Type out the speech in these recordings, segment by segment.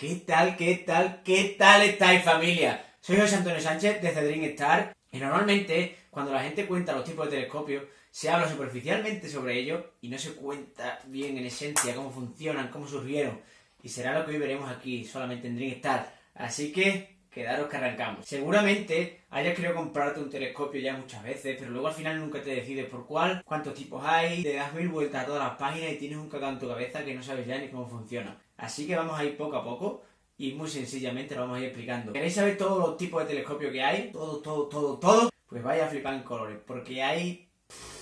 ¿Qué tal, qué tal, qué tal estáis, familia? Soy José Antonio Sánchez desde DreamStar y normalmente cuando la gente cuenta los tipos de telescopios se habla superficialmente sobre ellos y no se cuenta bien en esencia cómo funcionan, cómo surgieron, y será lo que hoy veremos aquí solamente en DreamStar. Así que quedaros que arrancamos. Seguramente hayas querido comprarte un telescopio ya muchas veces, pero luego al final nunca te decides por cuál, cuántos tipos hay, te das mil vueltas a todas las páginas y tienes un cacao en tu cabeza que no sabes ya ni cómo funciona. Así que vamos a ir poco a poco y muy sencillamente lo vamos a ir explicando. ¿Queréis saber todos los tipos de telescopio que hay? Todo. Pues vaya a flipar en colores, porque hay...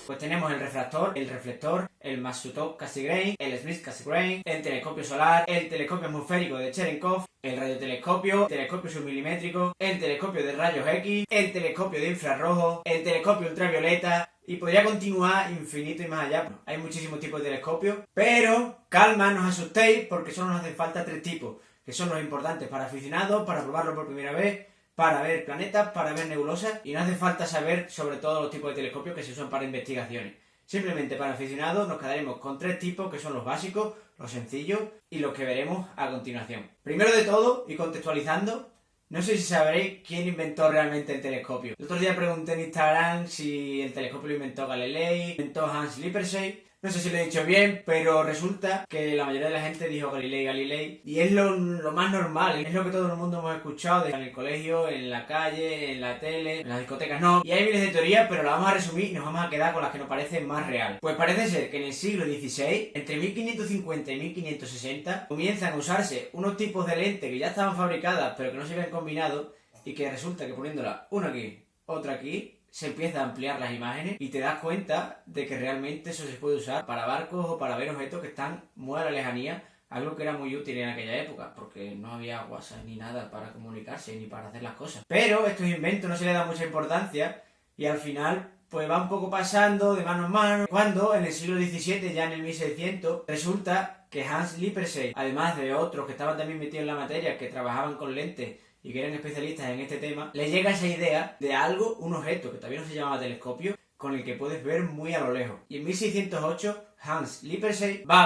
Pues tenemos el refractor, el reflector, el Maksutov Cassegrain, el Smith Cassegrain, el telescopio solar, el telescopio atmosférico de Cherenkov, el radiotelescopio, el telescopio submilimétrico, el telescopio de rayos X, el telescopio de infrarrojo, el telescopio ultravioleta, y podría continuar infinito y más allá. Hay muchísimos tipos de telescopios, pero calma, no os asustéis, porque solo nos hacen falta 3 tipos, que son los importantes para aficionados, para probarlo por primera vez, para ver planetas, para ver nebulosas, y no hace falta saber sobre todos los tipos de telescopios que se usan para investigaciones. Simplemente para aficionados nos quedaremos con 3 tipos, que son los básicos, los sencillos y los que veremos a continuación. Primero de todo, y contextualizando, no sé si sabréis quién inventó realmente el telescopio. El otro día pregunté en Instagram si el telescopio lo inventó Galilei, lo inventó Hans Lippershey. No sé si lo he dicho bien, pero resulta que la mayoría de la gente dijo Galilei, y es lo más normal, es lo que todo el mundo hemos escuchado en el colegio, en la calle, en la tele, en las discotecas no. Y hay miles de teorías, pero las vamos a resumir y nos vamos a quedar con las que nos parecen más real. Pues parece ser que en el siglo XVI, entre 1550 y 1560, comienzan a usarse unos tipos de lentes que ya estaban fabricadas, pero que no se habían combinado, y que resulta que poniéndola una aquí, otra aquí, se empieza a ampliar las imágenes y te das cuenta de que realmente eso se puede usar para barcos o para ver objetos que están muy a la lejanía, algo que era muy útil en aquella época, porque no había WhatsApp ni nada para comunicarse ni para hacer las cosas. Pero estos inventos no se le da mucha importancia y al final pues va un poco pasando de mano en mano, cuando en el siglo XVII, ya en el 1600, resulta que Hans Lippershey, además de otros que estaban también metidos en la materia, que trabajaban con lentes y que eran especialistas en este tema, le llega esa idea de algo, un objeto que todavía no se llamaba telescopio, con el que puedes ver muy a lo lejos. Y en 1608, Hans Lippershey va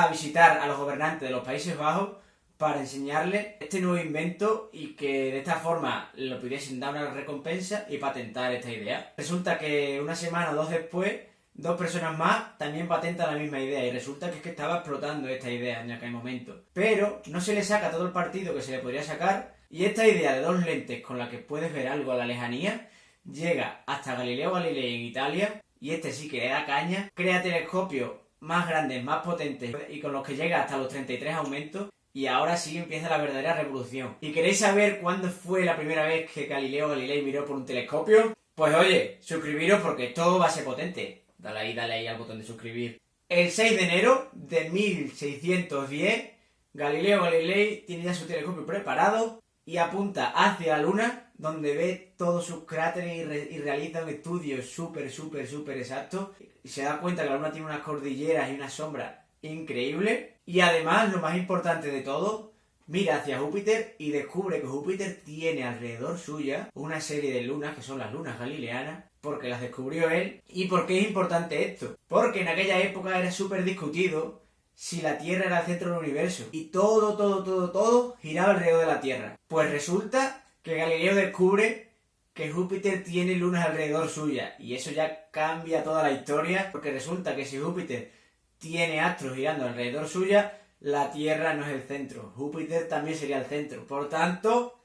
a visitar a los gobernantes de los Países Bajos para enseñarles este nuevo invento y que de esta forma le pudiesen dar una recompensa y patentar esta idea. Resulta que una semana o 2 después, 2 personas más también patentan la misma idea y resulta que es que estaba explotando esta idea en aquel momento. Pero no se le saca todo el partido que se le podría sacar y esta idea de 2 lentes con la que puedes ver algo a la lejanía llega hasta Galileo Galilei en Italia y este sí que le da caña, crea telescopios más grandes, más potentes y con los que llega hasta los 33 aumentos y ahora sí empieza la verdadera revolución. ¿Y queréis saber cuándo fue la primera vez que Galileo Galilei miró por un telescopio? Pues oye, suscribiros porque esto va a ser potente. Dale ahí al botón de suscribir. El 6 de enero de 1610, Galileo Galilei tiene ya su telescopio preparado y apunta hacia la Luna, donde ve todos sus cráteres y realiza un estudio súper exacto. Y se da cuenta que la Luna tiene unas cordilleras y una sombra increíble. Y además, lo más importante de todo, mira hacia Júpiter y descubre que Júpiter tiene alrededor suya una serie de lunas, que son las lunas galileanas, porque las descubrió él. ¿Y por qué es importante esto? Porque en aquella época era súper discutido si la Tierra era el centro del universo. Y todo giraba alrededor de la Tierra. Pues resulta que Galileo descubre que Júpiter tiene lunas alrededor suya. Y eso ya cambia toda la historia, porque resulta que si Júpiter tiene astros girando alrededor suya, la Tierra no es el centro. Júpiter también sería el centro. Por tanto,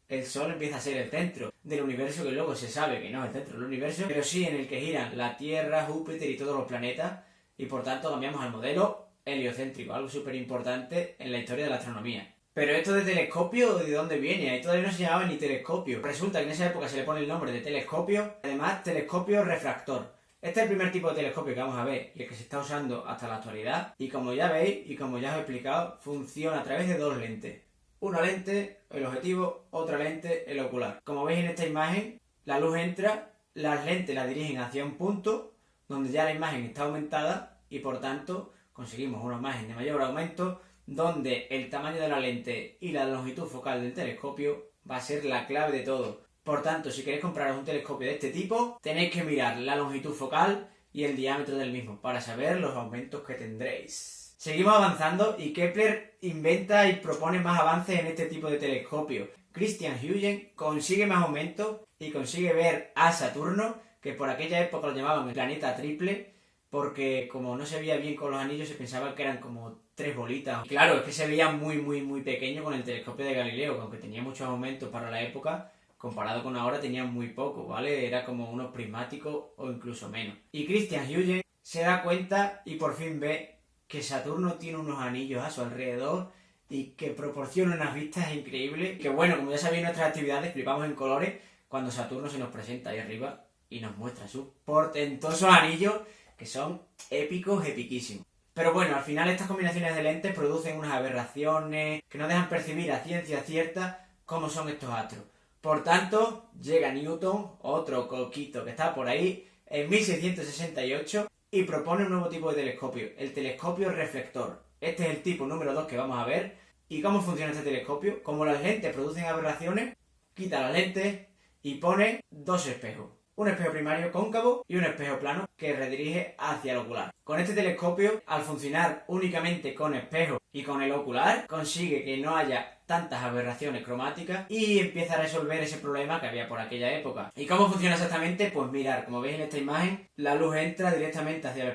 el Sol empieza a ser el centro del universo, que luego se sabe que no es el centro del universo, pero sí en el que giran la Tierra, Júpiter y todos los planetas, y por tanto cambiamos al modelo heliocéntrico, algo súper importante en la historia de la astronomía. Pero esto de telescopio, ¿de dónde viene? Ahí todavía no se llamaba ni telescopio. Resulta que en esa época se le pone el nombre de telescopio, además telescopio refractor. Este es el primer tipo de telescopio que vamos a ver y el que se está usando hasta la actualidad, y como ya veis y como ya os he explicado, funciona a través de 2 lentes. Una lente, el objetivo, otra lente, el ocular. Como veis en esta imagen, la luz entra, las lentes la dirigen hacia un punto donde ya la imagen está aumentada y por tanto conseguimos una imagen de mayor aumento donde el tamaño de la lente y la longitud focal del telescopio va a ser la clave de todo. Por tanto, si queréis compraros un telescopio de este tipo, tenéis que mirar la longitud focal y el diámetro del mismo para saber los aumentos que tendréis. Seguimos avanzando y Kepler inventa y propone más avances en este tipo de telescopio. Christian Huygens consigue más aumento y consigue ver a Saturno, que por aquella época lo llamaban el planeta triple, porque como no se veía bien con los anillos se pensaba que eran como 3 bolitas. Y claro, es que se veía muy pequeño con el telescopio de Galileo, que aunque tenía muchos aumentos para la época, comparado con ahora tenía muy poco, ¿vale? Era como unos prismáticos o incluso menos. Y Christian Huygens se da cuenta y por fin ve que Saturno tiene unos anillos a su alrededor y que proporciona unas vistas increíbles. Que bueno, como ya sabéis en nuestras actividades, flipamos en colores cuando Saturno se nos presenta ahí arriba y nos muestra sus portentosos anillos, que son épicos, epiquísimos. Pero bueno, al final estas combinaciones de lentes producen unas aberraciones que no dejan percibir a ciencia cierta cómo son estos astros. Por tanto, llega Newton, otro coquito que está por ahí, en 1668 y propone un nuevo tipo de telescopio, el telescopio reflector. Este es el tipo número 2 que vamos a ver. ¿Y cómo funciona este telescopio? Como las lentes producen aberraciones, quita las lentes y pone 2 espejos. Un espejo primario cóncavo y un espejo plano que redirige hacia el ocular. Con este telescopio, al funcionar únicamente con espejo y con el ocular, consigue que no haya tantas aberraciones cromáticas y empieza a resolver ese problema que había por aquella época. ¿Y cómo funciona exactamente? Pues mirad, como veis en esta imagen, la luz entra directamente hacia el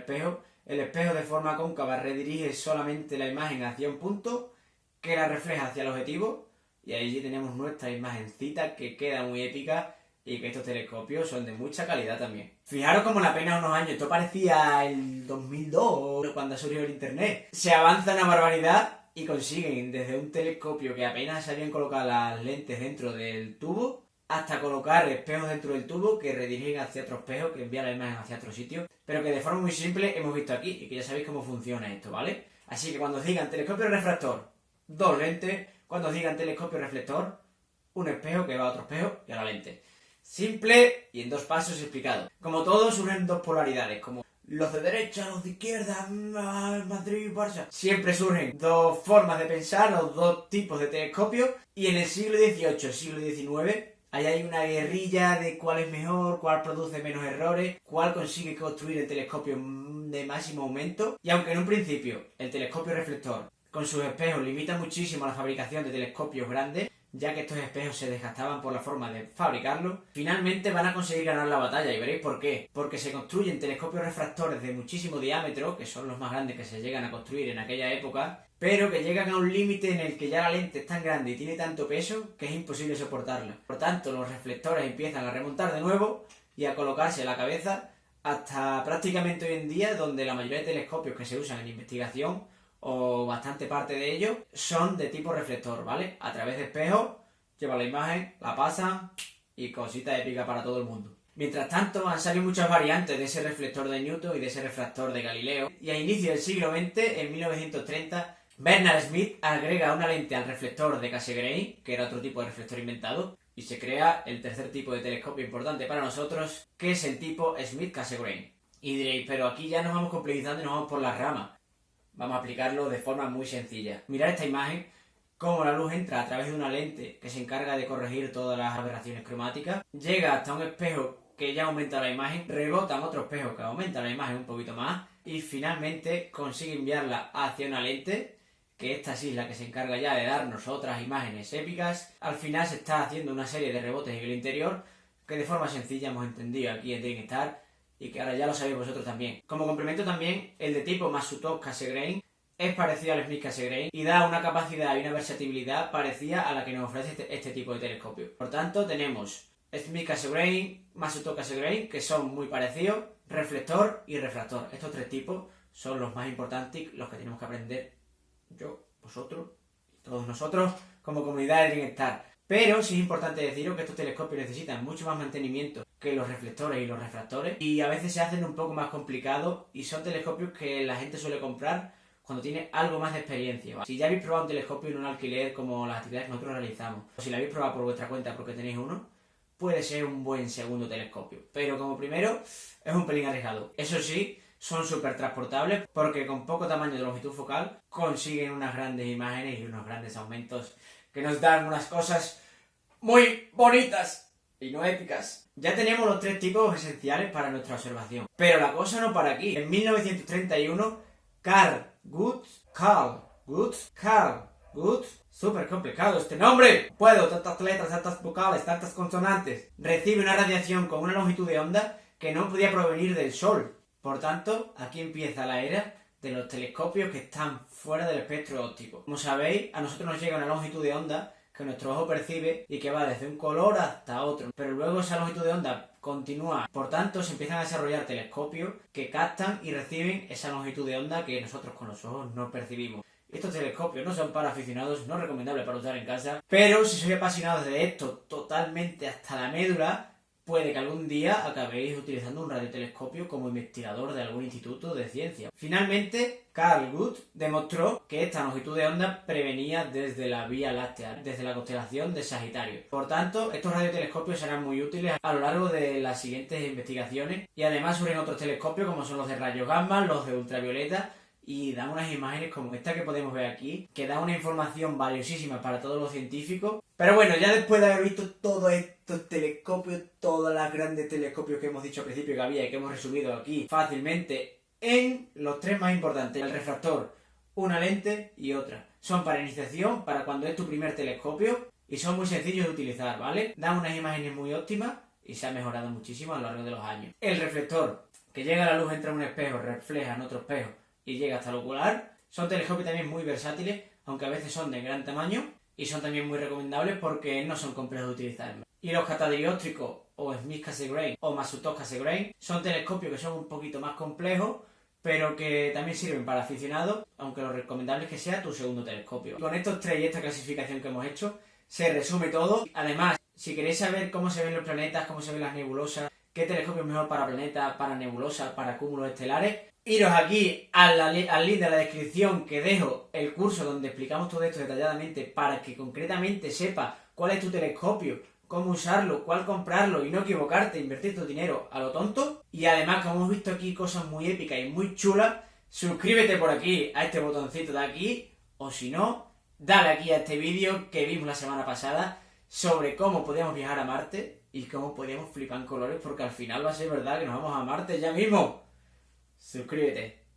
espejo de forma cóncava redirige solamente la imagen hacia un punto que la refleja hacia el objetivo y ahí tenemos nuestra imagencita que queda muy épica y que estos telescopios son de mucha calidad también. Fijaros como en apenas unos años, esto parecía el 2002 cuando surgió el internet. Se avanza una barbaridad y consiguen desde un telescopio que apenas se habían colocado las lentes dentro del tubo hasta colocar espejos dentro del tubo que redirigen hacia otro espejo, que envía la imagen hacia otro sitio, pero que de forma muy simple hemos visto aquí y que ya sabéis cómo funciona esto, ¿vale? Así que cuando os digan telescopio refractor, 2 lentes, cuando os digan telescopio reflector, un espejo que va a otro espejo y a la lente. Simple y en 2 pasos explicado. Como todo, surgen 2 polaridades, como los de derecha, los de izquierda, Madrid, Barça. Siempre surgen 2 formas de pensar, los 2 tipos de telescopios. Y en el siglo XVIII, siglo XIX, ahí hay una guerrilla de cuál es mejor, cuál produce menos errores, cuál consigue construir el telescopio de máximo aumento. Y aunque en un principio el telescopio reflector con sus espejos limita muchísimo la fabricación de telescopios grandes, ya que estos espejos se desgastaban por la forma de fabricarlos, finalmente van a conseguir ganar la batalla y veréis por qué. Porque se construyen telescopios refractores de muchísimo diámetro, que son los más grandes que se llegan a construir en aquella época, pero que llegan a un límite en el que ya la lente es tan grande y tiene tanto peso que es imposible soportarla. Por tanto, los reflectores empiezan a remontar de nuevo y a colocarse a la cabeza hasta prácticamente hoy en día, donde la mayoría de telescopios que se usan en investigación o bastante parte de ellos son de tipo reflector, ¿vale? A través de espejos, llevan la imagen, la pasan y cosita épica para todo el mundo. Mientras tanto, han salido muchas variantes de ese reflector de Newton y de ese refractor de Galileo. Y a inicio del siglo XX, en 1930, Bernard Smith agrega una lente al reflector de Cassegrain, que era otro tipo de reflector inventado, y se crea el tercer tipo de telescopio importante para nosotros, que es el tipo Smith-Cassegrain. Y diréis, pero aquí ya nos vamos complejizando y nos vamos por las ramas. Vamos a aplicarlo de forma muy sencilla. Mirad esta imagen, cómo la luz entra a través de una lente que se encarga de corregir todas las aberraciones cromáticas, llega hasta un espejo que ya aumenta la imagen, rebota en otro espejo que aumenta la imagen un poquito más y finalmente consigue enviarla hacia una lente, que esta sí es la que se encarga ya de darnos otras imágenes épicas. Al final se está haciendo una serie de rebotes en el interior que de forma sencilla hemos entendido aquí en DreamStar y que ahora ya lo sabéis vosotros también. Como complemento también, el de tipo Masutov-Cassegrain es parecido al Smith-Cassegrain y da una capacidad y una versatilidad parecida a la que nos ofrece este tipo de telescopio. Por tanto, tenemos Smith-Cassegrain, Masutov-Cassegrain, que son muy parecidos, reflector y refractor. Estos 3 tipos son los más importantes, los que tenemos que aprender yo, vosotros y todos nosotros como comunidad de DreamStar. Pero sí es importante deciros que estos telescopios necesitan mucho más mantenimiento que los reflectores y los refractores y a veces se hacen un poco más complicados y son telescopios que la gente suele comprar cuando tiene algo más de experiencia, ¿vale? Si ya habéis probado un telescopio en un alquiler como las actividades que nosotros realizamos, o si lo habéis probado por vuestra cuenta porque tenéis uno, puede ser un buen segundo telescopio. Pero como primero, es un pelín arriesgado. Eso sí, son súper transportables porque con poco tamaño de longitud focal consiguen unas grandes imágenes y unos grandes aumentos que nos dan unas cosas muy bonitas y no épicas. Ya tenemos los 3 tipos esenciales para nuestra observación. Pero la cosa no para aquí. En 1931, Carl Carl. Súper complicado este nombre. Puedo, tantas letras, tantas vocales, tantas consonantes. Recibe una radiación con una longitud de onda que no podía provenir del Sol. Por tanto, aquí empieza la era de los telescopios que están fuera del espectro óptico. Como sabéis, a nosotros nos llega una longitud de onda que nuestro ojo percibe y que va desde un color hasta otro. Pero luego esa longitud de onda continúa. Por tanto, se empiezan a desarrollar telescopios que captan y reciben esa longitud de onda que nosotros con los ojos no percibimos. Estos telescopios no son para aficionados, no es recomendable para usar en casa, pero si sois apasionados de esto totalmente hasta la médula, puede que algún día acabéis utilizando un radiotelescopio como investigador de algún instituto de ciencia. Finalmente, Carl Guth demostró que esta longitud de onda prevenía desde la Vía Láctea, desde la constelación de Sagitario. Por tanto, estos radiotelescopios serán muy útiles a lo largo de las siguientes investigaciones y además surgen otros telescopios como son los de rayos gamma, los de ultravioleta, y dan unas imágenes como esta que podemos ver aquí, que da una información valiosísima para todos los científicos. Pero bueno, ya después de haber visto todos estos telescopios, todos los grandes telescopios que hemos dicho al principio que había y que hemos resumido aquí fácilmente en los tres más importantes: el refractor, una lente y otra. Son para iniciación, para cuando es tu primer telescopio, y son muy sencillos de utilizar, ¿vale? Dan unas imágenes muy óptimas y se ha mejorado muchísimo a lo largo de los años. El reflector, que llega la luz, entra en un espejo, refleja en otro espejo y llega hasta el ocular. Son telescopios también muy versátiles, aunque a veces son de gran tamaño, y son también muy recomendables porque no son complejos de utilizar. Y los catadióptricos, o Smith-Cassegrain, o Masutow-Cassegrain, son telescopios que son un poquito más complejos, pero que también sirven para aficionados, aunque lo recomendable es que sea tu segundo telescopio. Con estos tres y esta clasificación que hemos hecho, se resume todo. Además, si queréis saber cómo se ven los planetas, cómo se ven las nebulosas, qué telescopio es mejor para planetas, para nebulosas, para cúmulos estelares, iros aquí al link de la descripción que dejo el curso donde explicamos todo esto detalladamente para que concretamente sepas cuál es tu telescopio, cómo usarlo, cuál comprarlo y no equivocarte, invertir tu dinero a lo tonto. Y además, como hemos visto aquí cosas muy épicas y muy chulas, suscríbete por aquí a este botoncito de aquí, o si no, dale aquí a este vídeo que vimos la semana pasada sobre cómo podíamos viajar a Marte y cómo podíamos flipar en colores, porque al final va a ser verdad que nos vamos a Marte ya mismo. Suscríbete.